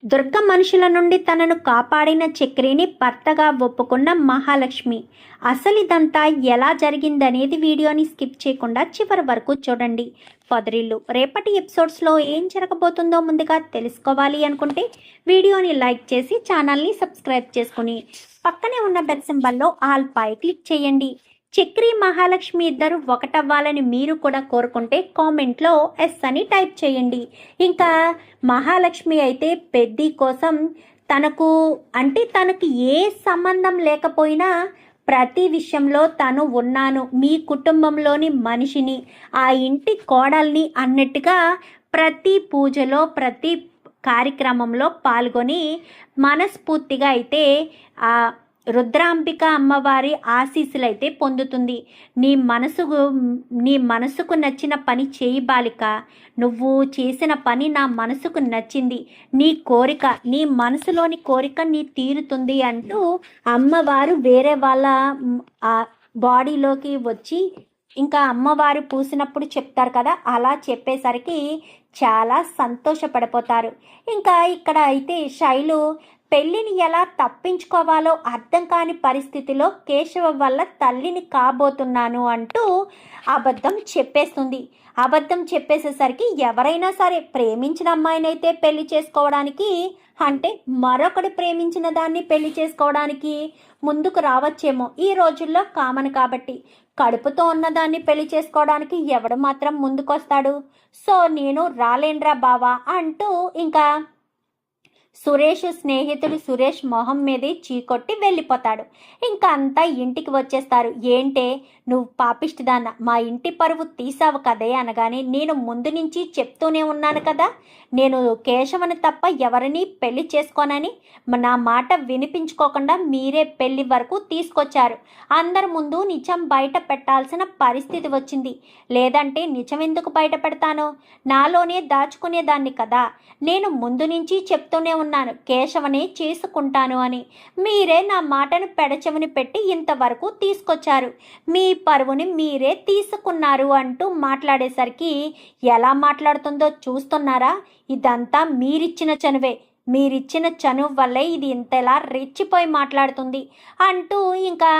దుర్గ మనుషుల నుండి తనను కాపాడిన చక్రిని భర్తగా ఒప్పుకున్న మహాలక్ష్మి. అసలు ఇదంతా ఎలా జరిగిందనేది వీడియోని స్కిప్ చేయకుండా చివరి వరకు చూడండి. పొదరిల్లు రేపటి ఎపిసోడ్స్లో ఏం జరగబోతుందో ముందుగా తెలుసుకోవాలి అనుకుంటే వీడియోని లైక్ చేసి ఛానల్ని సబ్స్క్రైబ్ చేసుకుని పక్కనే ఉన్న బెల్ సింబల్లో ఆల్ పై క్లిక్ చేయండి. చక్రి మహాలక్ష్మి ఇద్దరు ఒకటవ్వాలని మీరు కూడా కోరుకుంటే కామెంట్లో ఎస్ అని టైప్ చేయండి. ఇంకా మహాలక్ష్మి అయితే పెద్ది కోసం తనకు ఏ సంబంధం లేకపోయినా ప్రతి విషయంలో తను ఉన్నాను, మీ కుటుంబంలోని మనిషిని, ఆ ఇంటి కోడల్ని అన్నట్టుగా ప్రతి పూజలో ప్రతి కార్యక్రమంలో పాల్గొని మనస్ఫూర్తిగా అయితే ఆ రుద్రాంబిక అమ్మవారి ఆశీస్సులు అయితే పొందుతుంది. నీ మనసుకు నచ్చిన పని చేయి బాలిక, నువ్వు చేసిన పని నా మనసుకు నచ్చింది, నీ కోరిక, నీ మనసులోని కోరిక నీ తీరుతుంది అంటూ అమ్మవారు వేరే వాళ్ళ బాడీలోకి వచ్చి ఇంకా అమ్మవారు పూసినప్పుడు చెప్తారు కదా, అలా చెప్పేసరికి చాలా సంతోషపడిపోతారు. ఇంకా ఇక్కడ అయితే శైలు పెళ్లిని ఎలా తప్పించుకోవాలో అర్థం కాని పరిస్థితిలో కేశవ వల్ల తల్లిని కాబోతున్నాను అంటూ అబద్ధం చెప్పేస్తుంది. అబద్ధం చెప్పేసేసరికి ఎవరైనా సరే ప్రేమించిన అమ్మాయినైతే పెళ్లి చేసుకోవడానికి, అంటే మరొకటి ప్రేమించిన దాన్ని పెళ్లి చేసుకోవడానికి ముందుకు రావచ్చేమో. ఈ రోజుల్లో కామన్ కాబట్టి కడుపుతో ఉన్నదాన్ని పెళ్లి చేసుకోవడానికి ఎవడు మాత్రం ముందుకొస్తాడు? సో నేను రాలేన్రా బావా అంటూ ఇంకా సురేష్ స్నేహితుడు సురేష్ మొహం మీదే చీకొట్టి వెళ్ళిపోతాడు. ఇంకా అంతా ఇంటికి వచ్చేస్తారు. ఏంటే నువ్వు పాపిష్టిదాన్న, మా ఇంటి పరువు తీసావు కదే అనగానే, నేను ముందు నుంచి చెప్తూనే ఉన్నాను కదా, నేను కేశవని తప్ప ఎవరిని పెళ్లి చేసుకోనని. నా మాట వినిపించుకోకుండా మీరే పెళ్లి వరకు తీసుకొచ్చారు. అందరి ముందు నిజం బయట పెట్టాల్సిన పరిస్థితి వచ్చింది. లేదంటే నిజం ఎందుకు బయట పెడతాను? నాలోనే దాచుకునేదాన్ని కదా. నేను ముందు నుంచి చెప్తూనే ఉన్నాను కేశవనే చేసుకుంటాను అని. మీరే నా మాటను పెడచెవిని పెట్టి ఇంతవరకు తీసుకొచ్చారు. మీ పరువుని మీరే తీసుకున్నారు అంటూ మాట్లాడేసరికి ఎలా మాట్లాడుతుందో చూస్తున్నారా? ఇదంతా మీరిచ్చిన చనువే, మీరిచ్చిన చనువు వల్లే ఇది ఇంతలా రెచ్చిపోయి మాట్లాడుతుంది అంటూ ఇంకా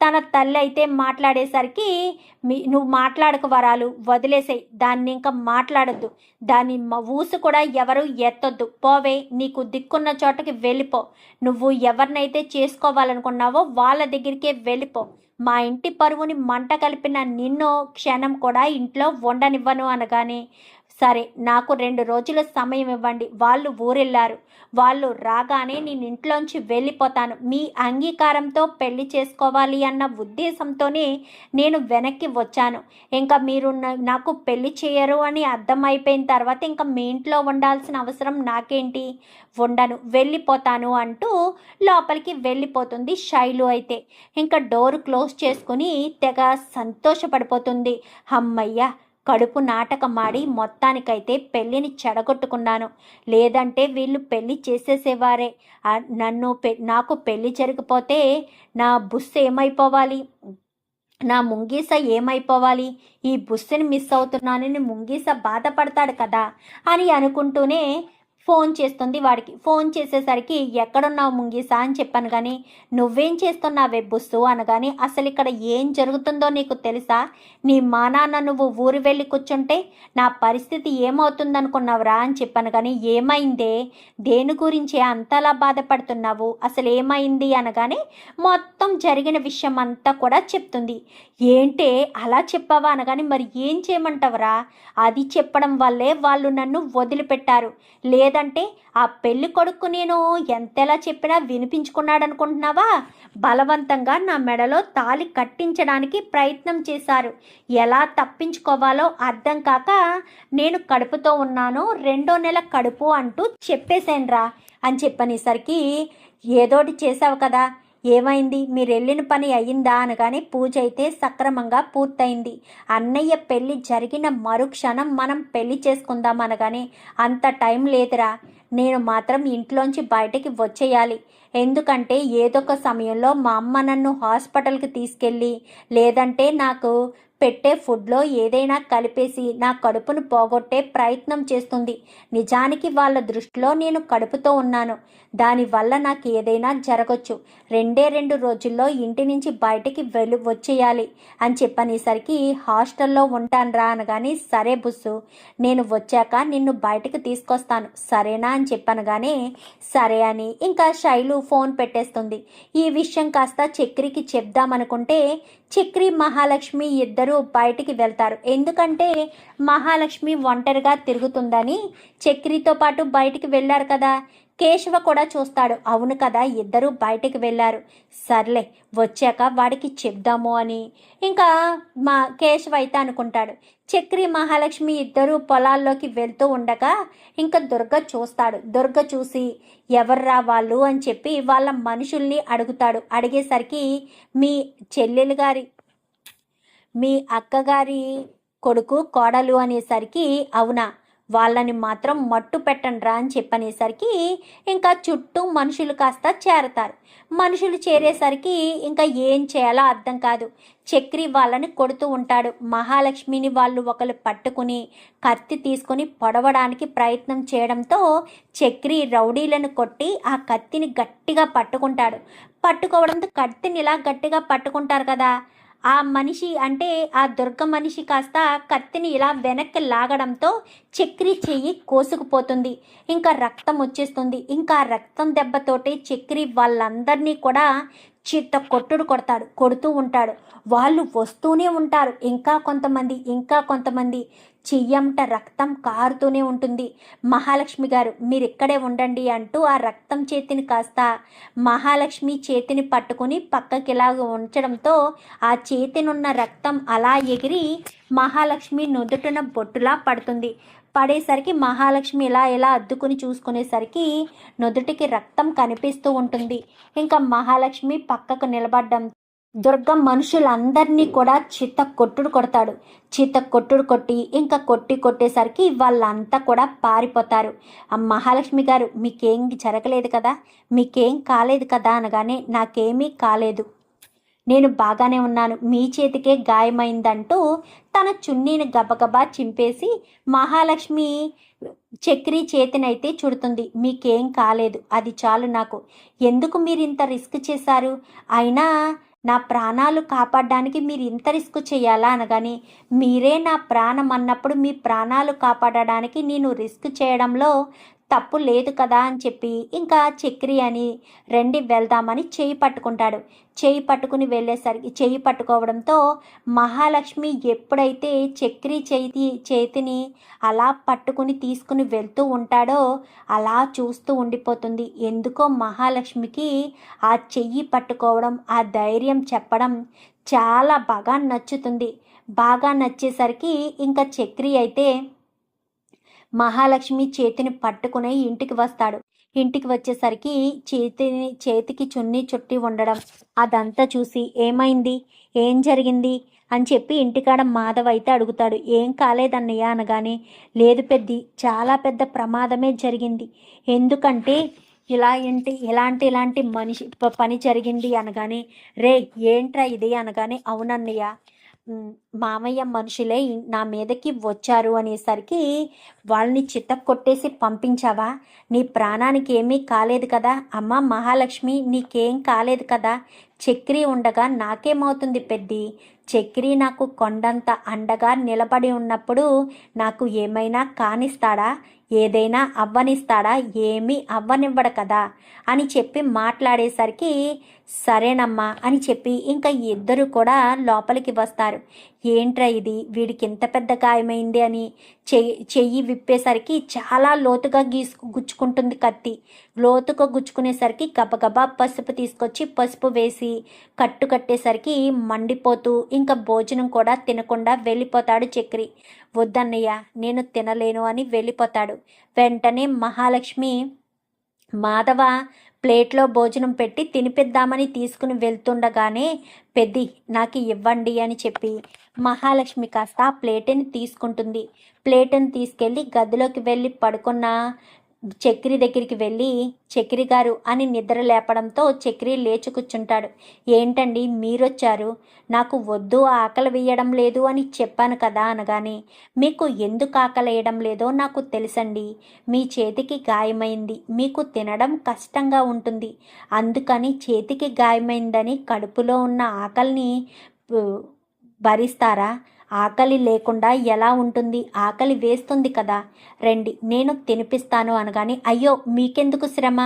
తన తల్లి అయితే మాట్లాడేసరికి, నువ్వు మాట్లాడకు వరాలు, వదిలేసాయి దాన్ని, ఇంకా మాట్లాడద్దు, దాని ఊసు కూడా ఎవరు ఎత్తొద్దు, పోవే, నీకు దిక్కున్న చోటకి వెళ్ళిపో, నువ్వు ఎవరినైతే చేసుకోవాలనుకున్నావో వాళ్ళ దగ్గరికే వెళ్ళిపో, మా ఇంటి పరువుని మంట కలిపిన నిన్ను క్షణం కూడా ఇంట్లో ఉండనివ్వను అనగానే, సరే నాకు 2 రోజుల సమయం ఇవ్వండి, వాళ్ళు ఊరెళ్ళారు, వాళ్ళు రాగానే నేను ఇంట్లోంచి వెళ్ళిపోతాను, మీ అంగీకారంతో పెళ్లి చేసుకోవాలి అన్న ఉద్దేశంతోనే నేను వెనక్కి వచ్చాను. ఇంకా మీరు నాకు పెళ్లి చేయరు అని అర్థమైపోయిన తర్వాత ఇంకా మీ ఇంట్లో ఉండాల్సిన అవసరం నాకేంటి, ఉండను, వెళ్ళిపోతాను అంటూ లోపలికి వెళ్ళిపోతుంది శైలు. అయితే ఇంకా డోర్ క్లోజ్ చేసుకుని తెగ సంతోషపడిపోతుంది. అమ్మయ్య, కడుపు నాటకమాడి మొత్తానికైతే పెళ్ళిని చెడగొట్టుకున్నాను, లేదంటే వీళ్ళు పెళ్ళి చేసేసేవారే. నాకు పెళ్ళి జరిగిపోతే నా బుస్సు ఏమైపోవాలి, నా ముంగీస ఏమైపోవాలి, ఈ బుస్సుని మిస్ అవుతున్నానని ముంగీస బాధపడతాడు కదా అని అనుకుంటూనే ఫోన్ చేస్తుంది వాడికి. ఫోన్ చేసేసరికి ఎక్కడున్నావు ముంగీసా అని చెప్పాను కానీ, నువ్వేం చేస్తున్నావే బుస్సు అనగానే, అసలు ఇక్కడ ఏం జరుగుతుందో నీకు తెలుసా? నీ మా నాన్న నువ్వు ఊరు వెళ్ళి కూర్చుంటే నా పరిస్థితి ఏమవుతుందనుకున్నావురా అని చెప్పాను కానీ, ఏమైందే, దేని గురించి అంతలా బాధపడుతున్నావు, అసలు ఏమైంది అనగానే మొత్తం జరిగిన విషయం అంతా కూడా చెప్తుంది. ఏంటే అలా చెప్పావా అనగానే, మరి ఏం చేయమంటావరా, అది చెప్పడం వల్లే వాళ్ళు నన్ను వదిలిపెట్టారు, లేదంటే ఆ పెళ్లి కొడుకు నేను ఎంతలా చెప్పినా వినిపించుకున్నాడు అనుకుంటున్నావా? బలవంతంగా నా మెడలో తాళి కట్టించడానికి ప్రయత్నం చేశారు. ఎలా తప్పించుకోవాలో అర్థం కాక నేను కడుపుతో ఉన్నాను, 2వ నెల కడుపు అంటూ చెప్పేశానురా అని చెప్పనేసరికి, ఏదోటి చేసావు కదా, ఏమైంది, మీరు వెళ్ళిన పని అయ్యిందా అనగానే, పూజ అయితే సక్రమంగా పూర్తయింది, అన్నయ్య పెళ్ళి జరిగిన మరుక్షణం మనం పెళ్లి చేసుకుందాం అనగానే, అంత టైం లేదురా, నేను మాత్రం ఇంట్లోంచి బయటికి వచ్చేయాలి, ఎందుకంటే ఏదొక సమయంలో మా అమ్మ నన్ను హాస్పిటల్కి తీసుకెళ్ళి, లేదంటే నాకు పెట్టే ఫుడ్లో ఏదైనా కలిపేసి నా కడుపును పోగొట్టే ప్రయత్నం చేస్తుంది. నిజానికి వాళ్ళ దృష్టిలో నేను కడుపుతో ఉన్నాను. దానివల్ల నాకు ఏదైనా జరగచ్చు. 2 రోజుల్లో ఇంటి నుంచి బయటికి వచ్చేయాలి అని చెప్పనేసరికి హాస్టల్లో ఉంటానురా అనగానే, సరే బుస్సు, నేను వచ్చాక నిన్ను బయటికి తీసుకొస్తాను సరేనా అని చెప్పనగానే సరే అని ఇంకా శైలు ఫోన్ పెట్టేస్తుంది. ఈ విషయం కాస్త చక్రికి చెప్దామనుకుంటే చక్రి మహాలక్ష్మి ఇద్దరూ బయటికి వెళ్తారు. ఎందుకంటే మహాలక్ష్మి ఒంటరిగా తిరుగుతుందని చక్రితో పాటు బయటికి వెళ్ళారు కదా. కేశవ కూడా చూస్తాడు, అవును కదా ఇద్దరూ బయటికి వెళ్ళారు, సర్లే వచ్చాక వాడికి చెప్దాము అని ఇంకా మా కేశవ అయితే అనుకుంటాడు. చక్రి మహాలక్ష్మి ఇద్దరూ పొలాల్లోకి వెళ్తూ ఉండగా ఇంకా దుర్గ చూస్తాడు. దుర్గ చూసి ఎవర్రా వాళ్ళు అని చెప్పి వాళ్ళ మనుషుల్ని అడుగుతాడు. అడిగేసరికి మీ చెల్లెలు గారి మీ అక్కగారి కొడుకు కోడలు అనేసరికి, అవునా, వాళ్ళని మాత్రం మట్టు పెట్టండ్రా అని చెప్పనేసరికి ఇంకా చుట్టూ మనుషులు కాస్త చేరతారు. మనుషులు చేరేసరికి ఇంకా ఏం చేయాలో అర్థం కాదు. చక్రి వాళ్ళని కొడుతూ ఉంటాడు. మహాలక్ష్మిని వాళ్ళు ఒకరు పట్టుకుని కత్తి తీసుకుని పొడవడానికి ప్రయత్నం చేయడంతో చక్రి రౌడీలను కొట్టి ఆ కత్తిని గట్టిగా పట్టుకుంటాడు. పట్టుకోవడంతో కత్తిని ఇలా గట్టిగా పట్టుకుంటారు కదా, ఆ మనిషి అంటే ఆ దుర్గ మనిషి కాస్త కత్తిని ఇలా వెనక్కి లాగడంతో చక్రి చెయ్యి కోసుకుపోతుంది. ఇంకా రక్తం వచ్చేస్తుంది. ఇంకా రక్తం దెబ్బతోటి చక్రి వాళ్ళందరినీ కూడా చిత్త కొడుతూ ఉంటాడు. వాళ్ళు వస్తూనే ఉంటారు. ఇంకా కొంతమంది చెయ్యంట రక్తం కారుతూనే ఉంటుంది. మహాలక్ష్మి గారు మీరు ఇక్కడే ఉండండి అంటూ ఆ రక్తం చేతిని కాస్త మహాలక్ష్మి చేతిని పట్టుకుని పక్కకిలాగ ఉంచడంతో ఆ చేతినున్న రక్తం అలా ఎగిరి మహాలక్ష్మి నుదుటిన బొట్టులా పడుతుంది. పడేసరికి మహాలక్ష్మి ఇలా అద్దుకుని చూసుకునేసరికి నుదుటికి రక్తం కనిపిస్తూ ఉంటుంది. ఇంకా మహాలక్ష్మి పక్కకు నిలబడ్డం దుర్గం మనుషులందరినీ కూడా చిత్త కొట్టుడు కొట్టి ఇంకా కొట్టేసరికి వాళ్ళంతా కూడా పారిపోతారు. ఆ మహాలక్ష్మి గారు మీకేం జరగలేదు కదా, మీకేం కాలేదు కదా అనగానే, నాకేమీ కాలేదు, నేను బాగానే ఉన్నాను, మీ చేతికే గాయమైందంటూ తన చున్నీని గబగబా చింపేసి మహాలక్ష్మి చక్రి చేతినైతే చుడుతుంది. మీకేం కాలేదు, అది చాలు నాకు, ఎందుకు మీరు ఇంత రిస్క్ చేశారు, అయినా నా ప్రాణాలు కాపాడడానికి మీరు ఇంత రిస్క్ చేయాలా అనగానే, మీరే నా ప్రాణం అన్నప్పుడు మీ ప్రాణాలు కాపాడడానికి నేను రిస్క్ చేయడంలో తప్పు లేదు కదా అని చెప్పి ఇంకా చక్రి అని వెళ్దామని చేయి పట్టుకుంటాడు. చేయి పట్టుకోవడంతో మహాలక్ష్మి ఎప్పుడైతే చక్రి చేతిని అలా పట్టుకుని తీసుకుని వెళ్తూ ఉంటాడో అలా చూస్తూ ఉండిపోతుంది. ఎందుకో మహాలక్ష్మికి ఆ చెయ్యి పట్టుకోవడం, ఆ ధైర్యం చెప్పడం చాలా బాగా నచ్చుతుంది. బాగా నచ్చేసరికి ఇంకా చక్రి అయితే మహాలక్ష్మి చేతిని పట్టుకుని ఇంటికి వస్తాడు. ఇంటికి వచ్చేసరికి చేతికి చున్నీ చుట్టి ఉండడం అదంతా చూసి, ఏమైంది, ఏం జరిగింది అని చెప్పి ఇంటికాడ మాధవ్ అయితే అడుగుతాడు. ఏం కాలేదన్నయ్య అనగానే, లేదు పెద్ది, చాలా పెద్ద ప్రమాదమే జరిగింది, ఎందుకంటే ఇలాంటి మనిషి పని జరిగింది అనగానే, రే ఏంట్రా ఇది అనగానే, అవునన్నయ్య మామయ్య మనుషులే నా మీదకి వచ్చారు అనేసరికి, వాళ్ళని చిత్త కొట్టేసి పంపించావా, నీ ప్రాణానికి ఏమీ కాలేదు కదా, అమ్మ మహాలక్ష్మి నీకేం కాలేదు కదా, చక్రి ఉండగా నాకేమవుతుంది పెద్ది, చక్రి నాకు కొండంత అండగా నిలబడి ఉన్నప్పుడు నాకు ఏమైనా కానిస్తాడా, ఏదైనా అవ్వనిస్తాడా, ఏమీ అవ్వనివ్వడు కదా అని చెప్పి మాట్లాడేసరికి, సరేనమ్మా అని చెప్పి ఇంకా ఇద్దరు కూడా లోపలికి వస్తారు. ఏంట్రా ఇది, వీడికి ఇంత పెద్ద గాయమైంది అని చెయ్యి విప్పేసరికి చాలా లోతుగా గుచ్చుకుంటుంది కత్తి. లోతుగా గుచ్చుకునేసరికి గబగబా పసుపు తీసుకొచ్చి పసుపు వేసి కట్టేసరికి మండిపోతూ ఇంకా భోజనం కూడా తినకుండా వెళ్ళిపోతాడు చక్రి. వద్దన్నయ్య నేను తినలేను అని వెళ్ళిపోతాడు. వెంటనే మహాలక్ష్మి మాధవ ప్లేట్లో భోజనం పెట్టి తినిపిద్దామని తీసుకుని వెళ్తుండగానే, పెద్ది నాకు ఇవ్వండి అని చెప్పి మహాలక్ష్మి కాస్త ఆ ప్లేటుని తీసుకుంటుంది. ప్లేటుని తీసుకెళ్ళి గదిలోకి వెళ్ళి పడుకున్న చక్రి దగ్గరికి వెళ్ళి చక్రి గారు అని నిద్ర లేపడంతో చక్రి లేచి కూర్చుంటాడు. ఏంటండి మీరొచ్చారు? నాకు వద్దు ఆకలి వేయడం లేదు అని చెప్పాను కదా అనగానే, మీకు ఎందుకు ఆకలి వేయడం లేదో నాకు తెలుసండి. మీ చేతికి గాయమైంది, మీకు తినడం కష్టంగా ఉంటుంది, అందుకని చేతికి గాయమైందని కడుపులో ఉన్న ఆకలిని భరిస్తారా? ఆకలి లేకుండా ఎలా ఉంటుంది? ఆకలి వేస్తుంది కదా, రండి నేను తినిపిస్తాను అనగానే, అయ్యో మీకెందుకు శ్రమ,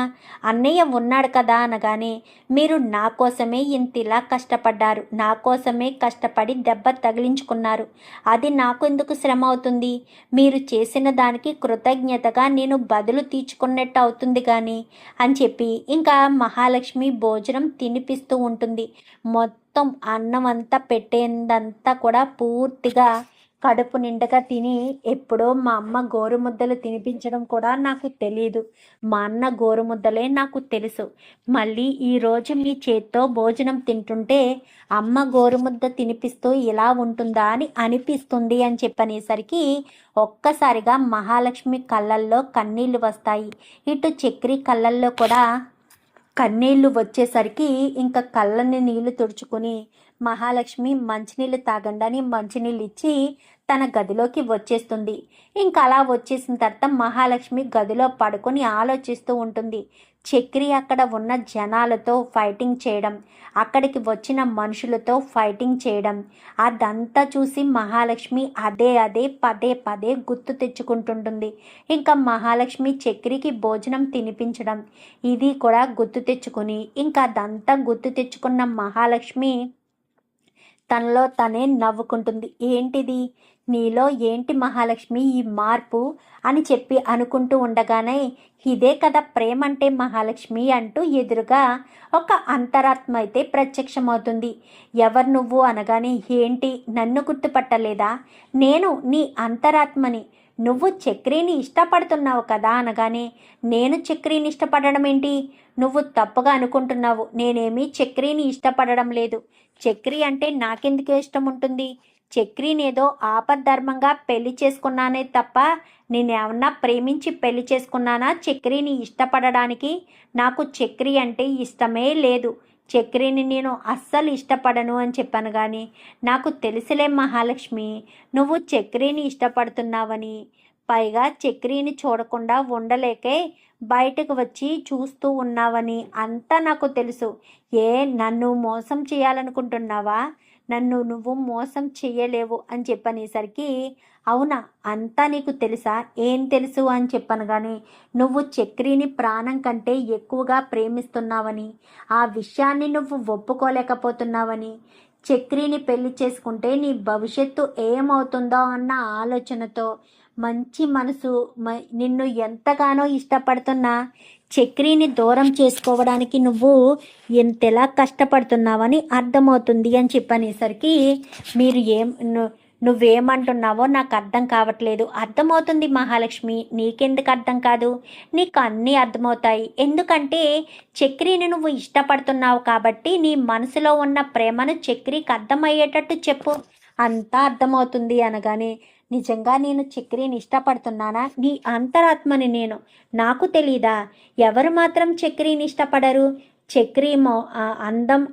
అన్నయ్య ఉన్నాడు కదా అనగానే, మీరు నా కోసమే ఇంతలా కష్టపడ్డారు, నా కోసమే కష్టపడి దెబ్బ తగిలించుకున్నారు, అది నాకు ఎందుకు శ్రమ అవుతుంది? మీరు చేసిన దానికి కృతజ్ఞతగా నేను బదులు తీర్చుకున్నట్టు అవుతుంది కానీ అని చెప్పి ఇంకా మహాలక్ష్మి భోజనం తినిపిస్తూ ఉంటుంది. మొత్తం అన్నం అంతా పెట్టేందంతా కూడా పూర్తిగా కడుపు నిండగా తిని, ఎప్పుడో మా అమ్మ గోరుముద్దలు తినిపించడం కూడా నాకు తెలియదు, మా అన్న గోరుముద్దలే నాకు తెలుసు. మళ్ళీ ఈరోజు మీ చేత్తో భోజనం తింటుంటే అమ్మ గోరుముద్ద తినిపిస్తూ ఇలా ఉంటుందా అని అనిపిస్తుంది అని చెప్పనేసరికి ఒక్కసారిగా మహాలక్ష్మి కళ్ళల్లో కన్నీళ్లు వస్తాయి. ఇటు చక్రి కళ్ళల్లో కూడా కన్నీళ్లు వచ్చేసరికి ఇంకా కళ్ళని నీళ్లు తుడుచుకుని మహాలక్ష్మి మంచినీళ్ళు తాగండి అని మంచినీళ్ళు ఇచ్చి తన గదిలోకి వచ్చేస్తుంది. ఇంకా అలా వచ్చేసిన తర్వాత మహాలక్ష్మి గదిలో పడుకొని ఆలోచిస్తూ ఉంటుంది. చక్రి అక్కడ ఉన్న జనాలతో ఫైటింగ్ చేయడం, అక్కడికి వచ్చిన మనుషులతో ఫైటింగ్ చేయడం, అదంతా చూసి మహాలక్ష్మి అదే పదే పదే గుర్తు తెచ్చుకుంటుంటుంది. ఇంకా మహాలక్ష్మి చక్రికి భోజనం తినిపించడం ఇది కూడా గుర్తు తెచ్చుకుని, ఇంకా అదంతా గుర్తు తెచ్చుకున్న మహాలక్ష్మి తనలో తనే నవ్వుకుంటుంది. ఏంటిది, నీలో ఏంటి మహాలక్ష్మి ఈ మార్పు అని చెప్పి అనుకుంటూ ఉండగానే, ఇదే కదా ప్రేమ అంటే మహాలక్ష్మి అంటూ ఎదురుగా ఒక అంతరాత్మ అయితే ప్రత్యక్షమవుతుంది. ఎవరు నువ్వు అనగానే, ఏంటి నన్ను గుర్తుపట్టలేదా? నేను నీ అంతరాత్మని, నువ్వు చక్రిని ఇష్టపడుతున్నావు కదా అనగానే, నేను చక్రిని ఇష్టపడడం ఏంటి? నువ్వు తప్పుగా అనుకుంటున్నావు, నేనేమీ చక్రిని ఇష్టపడడం లేదు. చక్రి అంటే నాకెందుకు ఇష్టం ఉంటుంది? చక్రినేదో ఆపద్ధర్మంగా పెళ్లి చేసుకున్నానే తప్ప నేనేమన్నా ప్రేమించి పెళ్లి చేసుకున్నానా చక్రిని ఇష్టపడడానికి? నాకు చక్రి అంటే ఇష్టమే లేదు, చక్రిని నేను అస్సలు ఇష్టపడను అని చెప్పాను. కానీ నాకు తెలుసులే మహాలక్ష్మి, నువ్వు చక్రిని ఇష్టపడుతున్నావని, పైగా చక్రిని చూడకుండా ఉండలేకే బయటకు వచ్చి చూస్తూ ఉన్నావని అంతా నాకు తెలుసు. నన్ను మోసం చేయాలనుకుంటున్నావా? నన్ను నువ్వు మోసం చెయ్యలేవు అని చెప్పనేసరికి, అవునా అంతా నీకు తెలుసా? ఏం తెలుసు అని చెప్పాను. కానీ నువ్వు చక్రిని ప్రాణం కంటే ఎక్కువగా ప్రేమిస్తున్నావని, ఆ విషయాన్ని నువ్వు ఒప్పుకోలేకపోతున్నావని, చక్రిని పెళ్లి చేసుకుంటే నీ భవిష్యత్తు ఏమవుతుందో అన్న ఆలోచనతో మంచి మనసు నిన్ను ఎంతగానో ఇష్టపడుతున్నా చక్రిని దూరం చేసుకోవడానికి నువ్వు ఎంతలా కష్టపడుతున్నావని అర్థమవుతుంది అని చెప్పనేసరికి, మీరు నువ్వేమంటున్నావో నాకు అర్థం కావట్లేదు. అర్థమవుతుంది మహాలక్ష్మి, నీకెందుకు అర్థం కాదు? నీకు అన్నీ అర్థమవుతాయి. ఎందుకంటే చక్రిని నువ్వు ఇష్టపడుతున్నావు కాబట్టి నీ మనసులో ఉన్న ప్రేమను చక్రికి అర్థమయ్యేటట్టు చెప్పు, అంతా అర్థమవుతుంది అనగానే, నిజంగా నేను చక్రిని ఇష్టపడుతున్నానా? నీ అంతరాత్మని నేను, నాకు తెలీదా? ఎవరు మాత్రం చక్రిని ఇష్టపడరు? చక్రి అందం,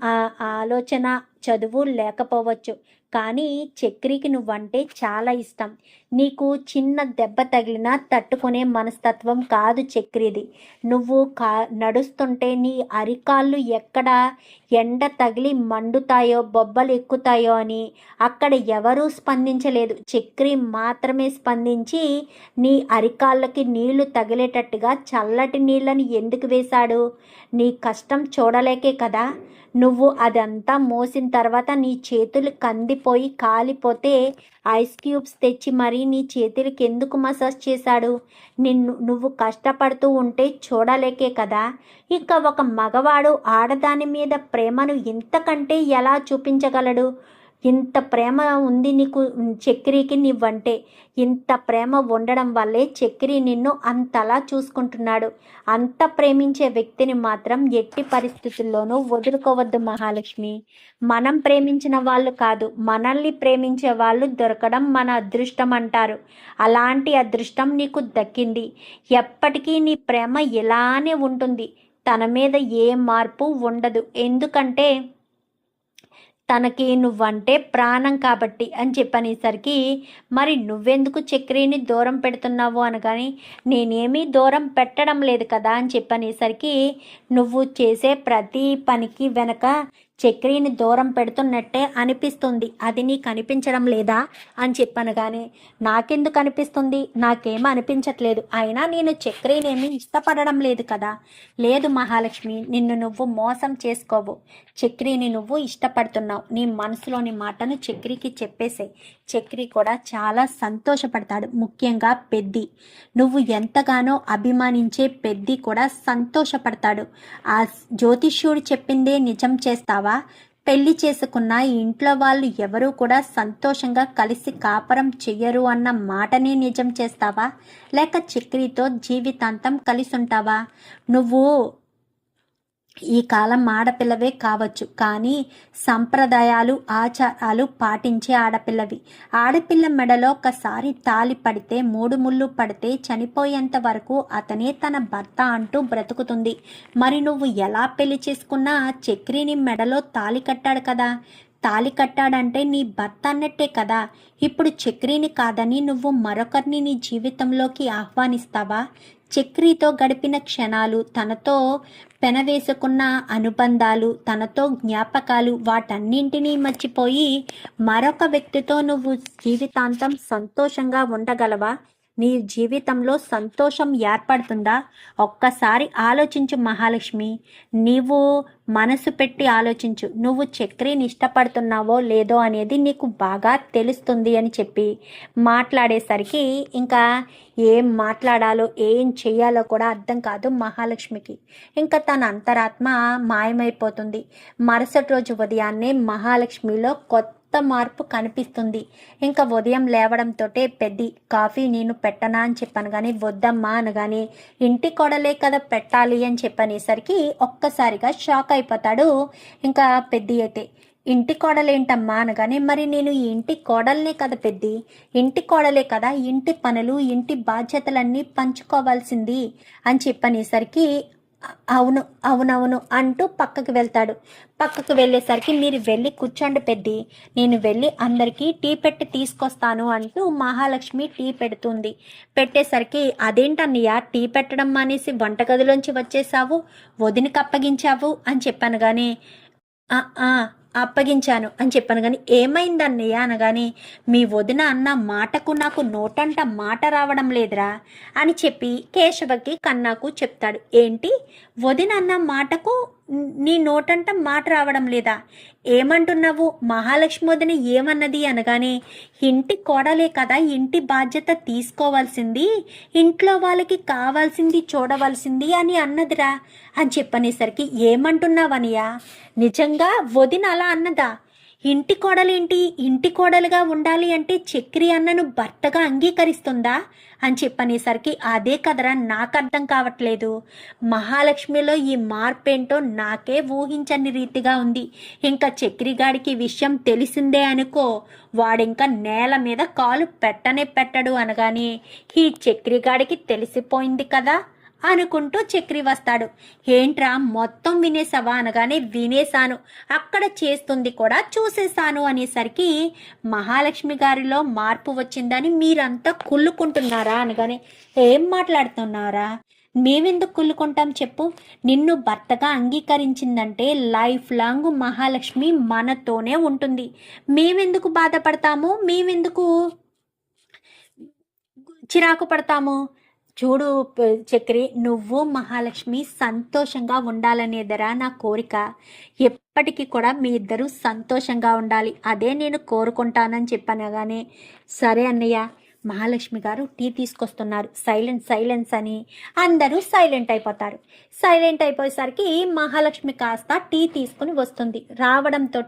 ఆలోచన, చదువు లేకపోవచ్చు, కానీ చక్రికి నువ్వంటే చాలా ఇష్టం. నీకు చిన్న దెబ్బ తగిలినా తట్టుకునే మనస్తత్వం కాదు చక్రిది. నువ్వు నడుస్తుంటే నీ అరికాళ్ళు ఎక్కడ ఎండ తగిలి మండుతాయో బొబ్బలు ఎక్కుతాయో అని అక్కడ ఎవరూ స్పందించలేదు. చక్రి మాత్రమే స్పందించి నీ అరికాళ్ళకి నీళ్లు తగిలేటట్టుగా చల్లటి నీళ్ళని ఎందుకు వేశాడు? నీ కష్టం చూడలేకే కదా. నువ్వు అదంతా మోసిన తర్వాత నీ చేతులు కందిపోయి కాలిపోతే ఐస్ క్యూబ్స్ తెచ్చి మరీ నీ చేతులకి ఎందుకు మసాజ్ చేశాడు? నువ్వు కష్టపడుతూ ఉంటే చూడలేకే కదా. ఇక ఒక మగవాడు ఆడదాని మీద ప్రేమను ఇంతకంటే ఎలా చూపించగలడు? ఇంత ప్రేమ ఉంది నీకు చక్రికి నువ్వంటే. ఇంత ప్రేమ ఉండడం వల్లే చక్రి నిన్ను అంతలా చూసుకుంటున్నాడు. అంత ప్రేమించే వ్యక్తిని మాత్రం ఎట్టి పరిస్థితుల్లోనూ వదులుకోవద్దు మహాలక్ష్మి. మనం ప్రేమించిన వాళ్ళు కాదు, మనల్ని ప్రేమించే వాళ్ళు దొరకడం మన అదృష్టం అంటారు. అలాంటి అదృష్టం నీకు దక్కింది. ఎప్పటికీ నీ ప్రేమ ఇలానే ఉంటుంది. తన మీద ఏ మార్పు ఉండదు. ఎందుకంటే తనకి నువ్వంటే ప్రాణం కాబట్టి అని చెప్పనేసరికి, మరి నువ్వెందుకు చక్రిని దూరం పెడుతున్నావు అనగాని, నేనేమీ దూరం పెట్టడం లేదు కదా అని చెప్పనేసరికి, నువ్వు చేసే ప్రతి పనికి వెనక చక్రిని దూరం పెడుతున్నట్టే అనిపిస్తుంది. అది నీకు అనిపించడం లేదా అని చెప్పనగానే, నాకెందుకు అనిపిస్తుంది, నాకేమీ అనిపించట్లేదు. అయినా నేను చక్రినేమి ఇష్టపడడం లేదు కదా. లేదు మహాలక్ష్మి, నిన్ను నువ్వు మోసం చేసుకోవు. చక్రిని నువ్వు ఇష్టపడుతున్నావు. నీ మనసులోని మాటను చక్రికి చెప్పేసే. చక్రి కూడా చాలా సంతోషపడతాడు. ముఖ్యంగా పెద్ది, నువ్వు ఎంతగానో అభిమానించే పెద్ది కూడా సంతోషపడతాడు. ఆ జ్యోతిష్యుడు చెప్పిందే నిజం చేస్తావా? పెళ్లి చేసుకున్న ఇంట్లో వాళ్ళు ఎవరూ కూడా సంతోషంగా కలిసి కాపురం చెయ్యరు అన్న మాటనే నిజం చేస్తావా? లేక చక్రితో జీవితాంతం కలిసి ఉంటావా? నువ్వు ఈ కాలం ఆడపిల్లవే కావచ్చు, కానీ సంప్రదాయాలు ఆచారాలు పాటించే ఆడపిల్లవి. ఆడపిల్ల మెడలో ఒకసారి తాలి పడితే, 3 ముళ్ళు పడితే చనిపోయేంత వరకు అతనే తన భర్త అంటూ బ్రతుకుతుంది. మరి నువ్వు ఎలా పెళ్లి చేసుకున్నా చక్రిని మెడలో తాలి కట్టాడు కదా. తాలి కట్టాడంటే నీ భర్త అన్నట్టే కదా. ఇప్పుడు చక్రిని కాదని నువ్వు మరొకరిని నీ జీవితంలోకి ఆహ్వానిస్తావా? చక్రితో గడిపిన క్షణాలు, తనతో పెనవేసుకున్న అనుబంధాలు, తనతో జ్ఞాపకాలు, వాటన్నింటినీ మర్చిపోయి మరొక వ్యక్తితో నువ్వు జీవితాంతం సంతోషంగా ఉండగలవా? నీ జీవితంలో సంతోషం ఏర్పడుతుందా? ఒక్కసారి ఆలోచించు మహాలక్ష్మి. నీవు మనసు పెట్టి ఆలోచించు. నువ్వు చక్రిని ఇష్టపడుతున్నావో లేదో అనేది నీకు బాగా తెలుస్తుంది అని చెప్పి మాట్లాడేసరికి ఇంకా ఏం మాట్లాడాలో ఏం చెయ్యాలో కూడా అర్థం కాదు మహాలక్ష్మికి. ఇంకా తన అంతరాత్మ మాయమైపోతుంది. మరుసటి రోజు ఉదయాన్నే మహాలక్ష్మిలో కొత్త మార్పు కనిపిస్తుంది. ఇంకా ఉదయం లేవడంతో పెద్ది, కాఫీ నేను పెట్టనా అని చెప్పాను కానీ వద్దమ్మా అనగానే, ఇంటి కోడలే కదా పెట్టాలి అని చెప్పనేసరికి ఒక్కసారిగా షాక్ అయిపోతాడు ఇంకా పెద్ది. అయితే ఇంటి కోడలేంటమ్మా అనగానే, మరి నేను ఈ ఇంటి కోడలనే కదా పెద్ది, ఇంటి కోడలే కదా, ఇంటి పనులు ఇంటి బాధ్యతలన్నీ పంచుకోవాల్సింది అని చెప్పనేసరికి, అవును అవునవును అంటూ పక్కకు వెళ్తాడు. పక్కకు వెళ్ళేసరికి, మీరు వెళ్ళి కూర్చోండి పెద్ది, నేను వెళ్ళి అందరికీ టీ పెట్టి తీసుకొస్తాను అంటూ మహాలక్ష్మి టీ పెడుతుంది. పెట్టేసరికి, అదేంటన్నయ్య టీ పెట్టడం మానేసి వంటగదిలోంచి వచ్చేసావు, వదినకి అప్పగించావు అని చెప్పాను కానీ, అప్పగించాను అని చెప్పాను కానీ, ఏమైందన్నయ్య అనగానే, మీ వదిన అన్న మాటకు నాకు నోటంట మాట రావడం లేదురా అని చెప్పి కేశవకి కన్నాకు చెప్తాడు. ఏంటి, వదిన అన్న మాటకు నీ నోటంట మాట రావడం లేదా? ఏమంటున్నావు? మహాలక్ష్మి వదిన ఏమన్నది అనగానే, ఇంటి కోడలే కదా ఇంటి బాధ్యత తీసుకోవాల్సింది, ఇంట్లో వాళ్ళకి కావాల్సింది చూడవలసింది అని అన్నదిరా అని చెప్పనేసరికి, ఏమంటున్నావనియా? నిజంగా వదిన అలా అన్నదా? ఇంటి కోడలేంటి, ఇంటి కోడలుగా ఉండాలి అంటే చక్రి అన్నను భర్తగా అంగీకరిస్తుందా అని చెప్పనేసరికి, అదే కదరా నాకు అర్థం కావట్లేదు. మహాలక్ష్మిలో ఈ మార్పేంటో నాకే ఊహించని రీతిగా ఉంది. ఇంకా చక్రిగాడికి విషయం తెలిసిందే అనుకో, వాడింకా నేల మీద కాలు పెట్టనే పెట్టడు అనగానే, ఈ చక్రిగాడికి తెలిసిపోయింది కదా అనుకుంటూ చక్రి వస్తాడు. ఏంట్రా మొత్తం వినేసావా అనగానే, వినేశాను, అక్కడ చేస్తుంది కూడా చూసేశాను అనేసరికి, మహాలక్ష్మి గారిలో మార్పు వచ్చిందని మీరంతా కుళ్ళుకుంటున్నారా అనగానే, ఏం మాట్లాడుతున్నారా? మేమెందుకు కుళ్ళుకుంటాం చెప్పు? నిన్ను భర్తగా అంగీకరించిందంటే లైఫ్ లాంగ్ మహాలక్ష్మి మనతోనే ఉంటుంది. మేమెందుకు బాధపడతాము, మేమెందుకు చిరాకు పడతాము? చూడు చక్రి, నువ్వు మహాలక్ష్మి సంతోషంగా ఉండాలనేదరా నా కోరిక. ఎప్పటికీ కూడా మీ ఇద్దరు సంతోషంగా ఉండాలి, అదే నేను కోరుకుంటానని చెప్పాను. కానీ సరే అన్నయ్య, మహాలక్ష్మి గారు టీ తీసుకొస్తున్నారు, సైలెన్స్ అని అందరూ సైలెంట్ అయిపోతారు. సైలెంట్ అయిపోయేసరికి మహాలక్ష్మి కాస్త టీ తీసుకుని వస్తుంది. రావడంతో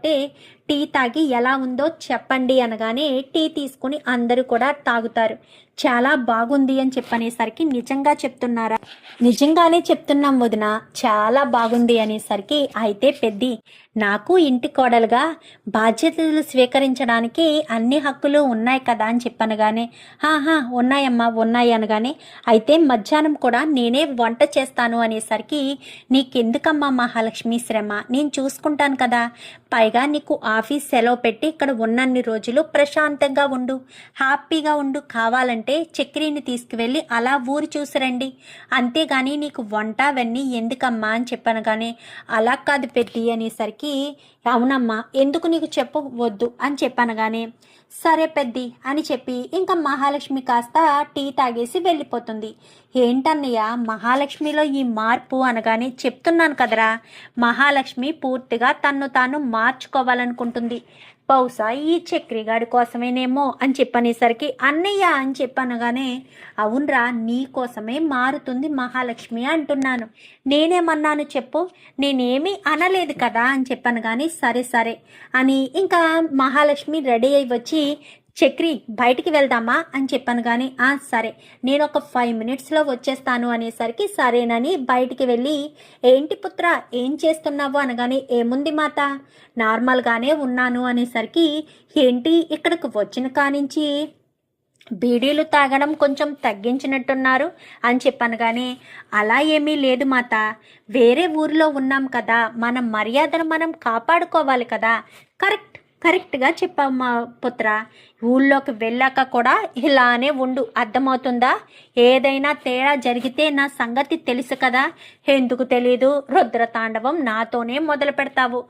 టీ తాగి ఎలా ఉందో చెప్పండి అనగానే టీ తీసుకుని అందరూ కూడా తాగుతారు. చాలా బాగుంది అని చెప్పనేసరికి నిజంగా చెప్తున్నారా? నిజంగానే చెప్తున్నాం వదిన, చాలా బాగుంది అనేసరికి అయితే పెద్ది, నాకు ఇంటి కోడలుగా బాధ్యతలు స్వీకరించడానికి అన్ని హక్కులు ఉన్నాయి కదా అని చెప్పనగానే ఉన్నాయమ్మా ఉన్నాయి అనగానే అయితే మధ్యాహ్నం కూడా నేనే వంట చేస్తాను అనేసరికి నీకెందుకమ్మా మహాలక్ష్మి శ్రమ, నేను చూసుకుంటాను కదా, పైగా నీకు ఆఫీస్ సెలవు పెట్టి ఇక్కడ ఉన్నన్ని రోజులు ప్రశాంతంగా ఉండు, హ్యాపీగా ఉండు, కావాలంటే చక్రీని తీసుకువెళ్ళి అలా ఊరు చూసిరండి, అంతేగాని నీకు వంట అవన్నీ ఎందుకమ్మా అని చెప్పనగానే అలా కాదు పెద్ది అనేసరికి అవునమ్మా ఎందుకు నీకు చెప్పవద్దు అని చెప్పనగానే సరే పెద్ది అని చెప్పి ఇంకా మహాలక్ష్మి కాస్త టీ తాగేసి వెళ్ళిపోతుంది. ఏంటన్నయ్య మహాలక్ష్మిలో ఈ మార్పు అనగానే చెప్తున్నాను కదరా, మహాలక్ష్మి పూర్తిగా తన్ను తాను మార్చుకోవాలనుకుంటుంది, బహుశా ఈ చక్రిగాడి కోసమేనేమో అని చెప్పనేసరికి అన్నయ్య అని చెప్పనగానే అవునరా నీ కోసమే మారుతుంది మహాలక్ష్మి అంటున్నాను, నేనేమన్నాను చెప్పు, నేనేమీ అనలేదు కదా అని చెప్పాను. కానీ సరే అని ఇంకా మహాలక్ష్మి రెడీ అయి వచ్చి చక్రి బయటికి వెళ్దామా అని చెప్పాను. కానీ సరే నేను ఒక 5 minutesలో వచ్చేస్తాను అనేసరికి సరేనని బయటికి వెళ్ళి ఏంటి పుత్ర ఏం చేస్తున్నావు అనగానే ఏముంది మాత నార్మల్గానే ఉన్నాను అనేసరికి ఏంటి ఇక్కడికి వచ్చిన కానించి బీడీలు తాగడం కొంచెం తగ్గించినట్టున్నారు అని చెప్పాను. కానీ అలా ఏమీ లేదు మాత, వేరే ఊరిలో ఉన్నాం కదా, మన మర్యాదను మనం కాపాడుకోవాలి కదా. కరెక్ట్గా చెప్పావు మా పుత్ర, ఊళ్ళోకి వెళ్ళాక కూడా ఇలానే ఉండు, అర్థమవుతుందా, ఏదైనా తేడా జరిగితే నా సంగతి తెలుసు కదా. ఎందుకు తెలీదు, రుద్రతాండవం నాతోనే మొదలు పెడతావు,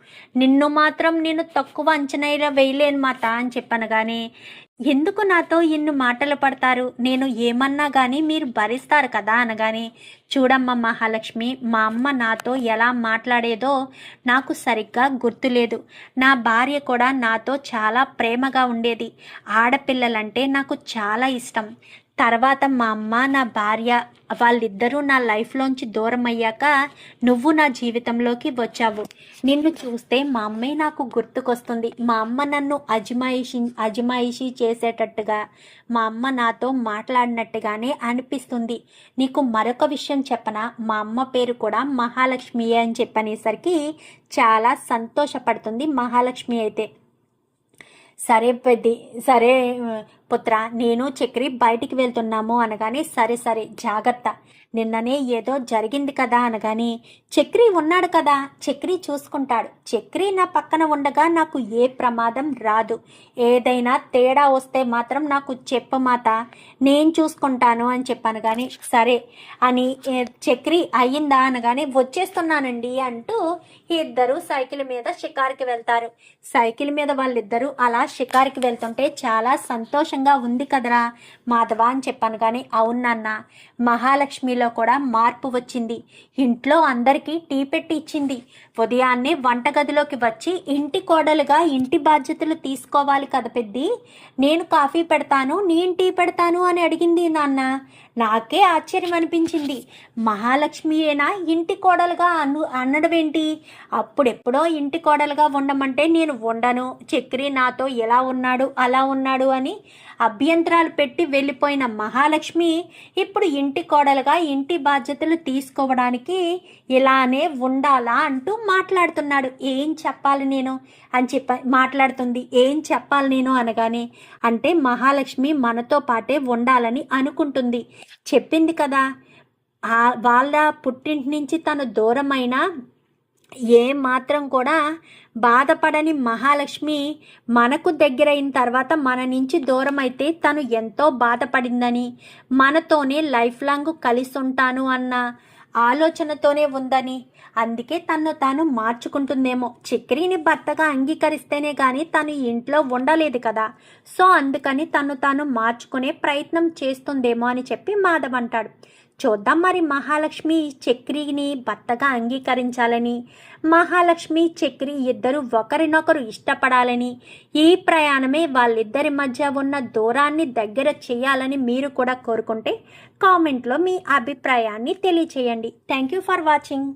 నిన్ను మాత్రం నేను తక్కువ అంచనా వేయలేను మాత అని చెప్పాను. కానీ ఎందుకు నాతో ఇన్ని మాటలు పడతారు, నేను ఏమన్నా కానీ మీరు భరిస్తారు కదా అనగానే చూడమ్మ మహాలక్ష్మి, మా అమ్మ నాతో ఎలా మాట్లాడేదో నాకు సరిగ్గా గుర్తులేదు, నా భార్య కూడా నాతో చాలా ప్రేమగా ఉండేది, ఆడపిల్లలంటే నాకు చాలా ఇష్టం, తర్వాత మా అమ్మ నా భార్య వాళ్ళిద్దరూ నా లైఫ్లోంచి దూరం అయ్యాక నువ్వు నా జీవితంలోకి వచ్చావు, నిన్ను చూస్తే మా అమ్మే నాకు గుర్తుకొస్తుంది, మా అమ్మ నన్ను అజమాయిషీ చేసేటట్టుగా మా అమ్మ నాతో మాట్లాడినట్టుగానే అనిపిస్తుంది. నీకు మరొక విషయం చెప్పనా, మా అమ్మ పేరు కూడా మహాలక్ష్మియే అని చెప్పనేసరికి చాలా సంతోషపడుతుంది మహాలక్ష్మి. అయితే సరే పెద్ది, సరే పుత్ర నేను చక్రి బయటికి వెళ్తున్నాము అనగానే సరే జాగ్రత్త, నిన్ననే ఏదో జరిగింది కదా అనగానే చక్రి ఉన్నాడు కదా, చక్రి చూసుకుంటాడు, చక్రి నా పక్కన ఉండగా నాకు ఏ ప్రమాదం రాదు, ఏదైనా తేడా వస్తే మాత్రం నాకు చెప్పు మాత, నేను చూసుకుంటాను అని చెప్పాను. కానీ సరే అని చక్రి అయ్యిందా అనగానే వచ్చేస్తున్నానండి అంటూ ఇద్దరు సైకిల్ మీద షికారుకి వెళ్తారు. సైకిల్ మీద వాళ్ళిద్దరూ అలా షికారుకి వెళ్తుంటే చాలా సంతోషంగా ఉంది కదరా మాధవ అని చెప్పాను. కానీ అవునన్నా, మహాలక్ష్మిలో కూడా మార్పు వచ్చింది, ఇంట్లో అందరికీ టీ పెట్టి ఇచ్చింది, ఉదయాన్నే వంటగదిలోకి వచ్చి ఇంటి కోడలుగా ఇంటి బాధ్యతలు తీసుకోవాలి కదా పెద్ది, నేను కాఫీ పెడతాను నేను టీ పెడతాను అని అడిగింది నాన్న. నాకే ఆశ్చర్యం అనిపించింది, మహాలక్ష్మియేనా ఇంటి కోడలుగా అనడమేంటి, అప్పుడెప్పుడో ఇంటి కోడలుగా ఉండమంటే నేను ఉండను, చక్రి నాతో ఎలా ఉన్నాడు అలా ఉన్నాడు అని అభ్యంతరాలు పెట్టి వెళ్ళిపోయిన మహాలక్ష్మి ఇప్పుడు ఇంటి కోడలుగా ఇంటి బాధ్యతలు తీసుకోవడానికి ఇలానే ఉండాలా అంటూ మాట్లాడుతున్నాడు. ఏం చెప్పాలి నేను అని మాట్లాడుతుంది, ఏం చెప్పాలి నేను అనగానే అంటే మహాలక్ష్మి మనతో పాటే ఉండాలని అనుకుంటుంది, చెప్పింది కదా, వాళ్ళ పుట్టింటి నుంచి తను దూరమైనా ఏ మాత్రం కూడా బాధపడని మహాలక్ష్మి మనకు దగ్గరైన తర్వాత మన నుంచి దూరం అయితే తను ఎంతో బాధపడిందని, మనతోనే లైఫ్ లాంగ్ కలిసి ఉంటాను అన్న ఆలోచనతోనే ఉందని, అందుకే తను తాను మార్చుకుంటుందేమో, చక్రిని భర్తగా అంగీకరిస్తేనే కానీ తను ఇంట్లో ఉండలేదు కదా, సో అందుకని తను తాను మార్చుకునే ప్రయత్నం చేస్తుందేమో అని చెప్పి మాధవ్ అంటాడు. చూద్దాం మరి మహాలక్ష్మి చక్రిని భర్తగా అంగీకరించాలని, మహాలక్ష్మి చక్రి ఇద్దరు ఒకరినొకరు ఇష్టపడాలని, ఈ ప్రయాణమే వాళ్ళిద్దరి మధ్య ఉన్న దూరాన్ని దగ్గర చేయాలని మీరు కూడా కోరుకుంటే కామెంట్లో మీ అభిప్రాయాన్ని తెలియచేయండి. Thank you for watching.